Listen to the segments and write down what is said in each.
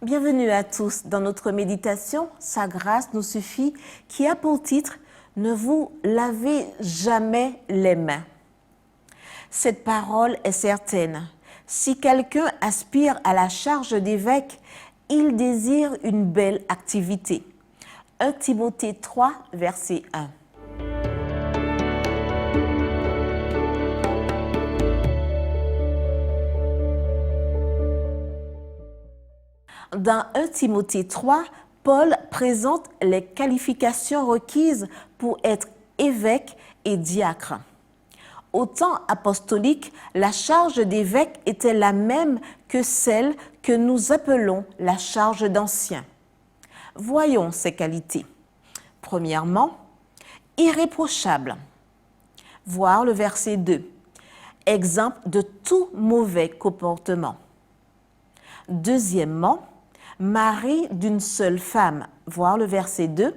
Bienvenue à tous dans notre méditation « Sa grâce nous suffit » qui a pour titre « Ne vous lavez jamais les mains ». Cette parole est certaine. Si quelqu'un aspire à la charge d'évêque, il désire une belle activité. 1 Timothée 3, verset 1. Dans 1 Timothée 3, Paul présente les qualifications requises pour être évêque et diacre. Au temps apostolique, la charge d'évêque était la même que celle que nous appelons la charge d'ancien. Voyons ses qualités. Premièrement, irréprochable. Voir le verset 2. Exemple de tout mauvais comportement. Deuxièmement, mari d'une seule femme, voir le verset 2,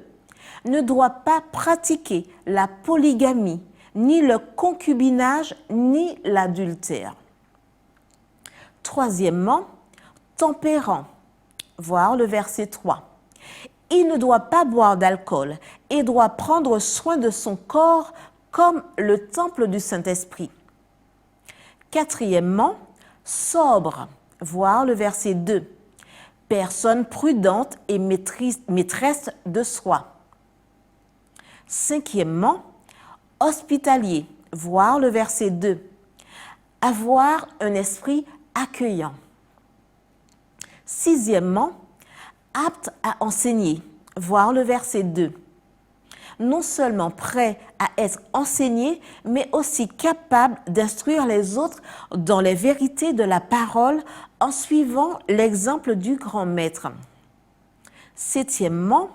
ne doit pas pratiquer la polygamie, ni le concubinage, ni l'adultère. Troisièmement, tempérant, voir le verset 3. Il ne doit pas boire d'alcool et doit prendre soin de son corps comme le temple du Saint-Esprit. Quatrièmement, sobre, voir le verset 2. Personne prudente et maîtresse de soi. Cinquièmement, hospitalier, voir le verset 2. Avoir un esprit accueillant. Sixièmement, apte à enseigner, voir le verset 2. Non seulement prêt à être enseigné, mais aussi capable d'instruire les autres dans les vérités de la parole en suivant l'exemple du grand maître. Septièmement,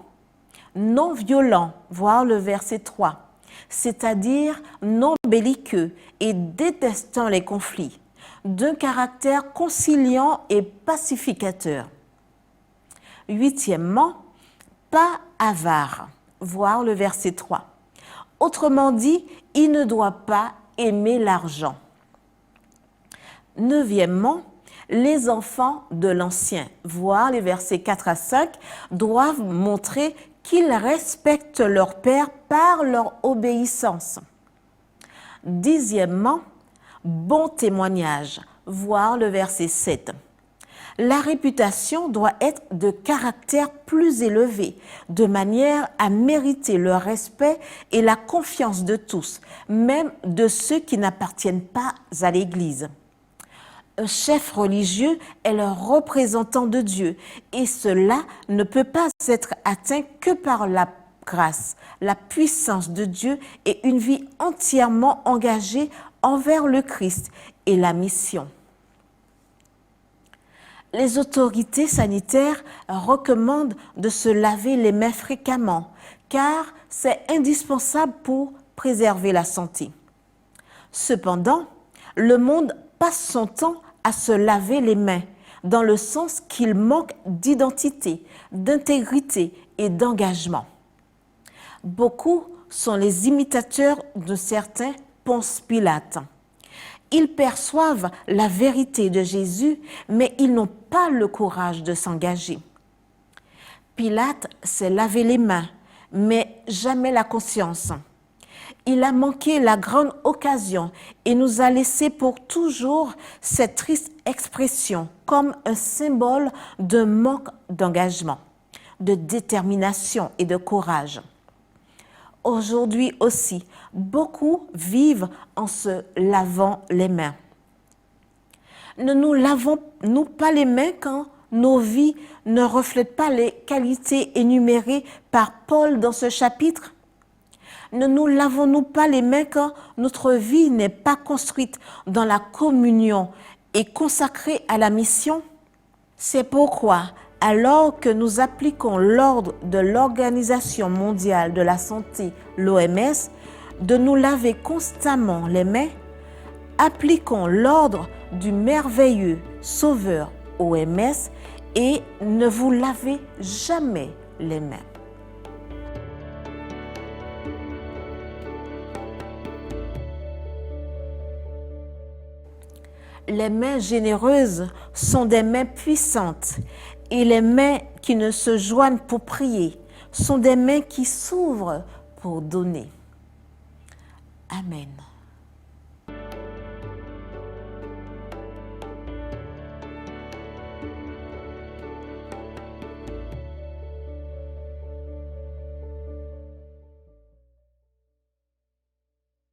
non violent, voir le verset 3, c'est-à-dire non belliqueux et détestant les conflits, d'un caractère conciliant et pacificateur. Huitièmement, pas avare, voir le verset 3. Autrement dit, il ne doit pas aimer l'argent. Neuvièmement, les enfants de l'ancien, voir les versets 4 à 5, doivent montrer qu'ils respectent leur père par leur obéissance. Dixièmement, bon témoignage, voir le verset 7. La réputation doit être de caractère plus élevé, de manière à mériter le respect et la confiance de tous, même de ceux qui n'appartiennent pas à l'Église. Un chef religieux est le représentant de Dieu et cela ne peut pas être atteint que par la grâce, la puissance de Dieu et une vie entièrement engagée envers le Christ et la mission. Les autorités sanitaires recommandent de se laver les mains fréquemment car c'est indispensable pour préserver la santé. Cependant, le monde passe son temps à se laver les mains dans le sens qu'il manque d'identité, d'intégrité et d'engagement. Beaucoup sont les imitateurs de certains Ponce Pilate. Ils perçoivent la vérité de Jésus, mais ils n'ont pas le courage de s'engager. Pilate s'est lavé les mains, mais jamais la conscience. Il a manqué la grande occasion et nous a laissé pour toujours cette triste expression comme un symbole de manque d'engagement, de détermination et de courage. Aujourd'hui aussi, beaucoup vivent en se lavant les mains. Ne nous lavons-nous pas les mains quand nos vies ne reflètent pas les qualités énumérées par Paul dans ce chapitre? Ne nous lavons-nous pas les mains quand notre vie n'est pas construite dans la communion et consacrée à la mission? C'est pourquoi, alors que nous appliquons l'ordre de l'Organisation mondiale de la santé, l'OMS, de nous laver constamment les mains, appliquons l'ordre du merveilleux Sauveur OMS et ne vous lavez jamais les mains. Les mains généreuses sont des mains puissantes et les mains qui ne se joignent pour prier sont des mains qui s'ouvrent pour donner. Amen.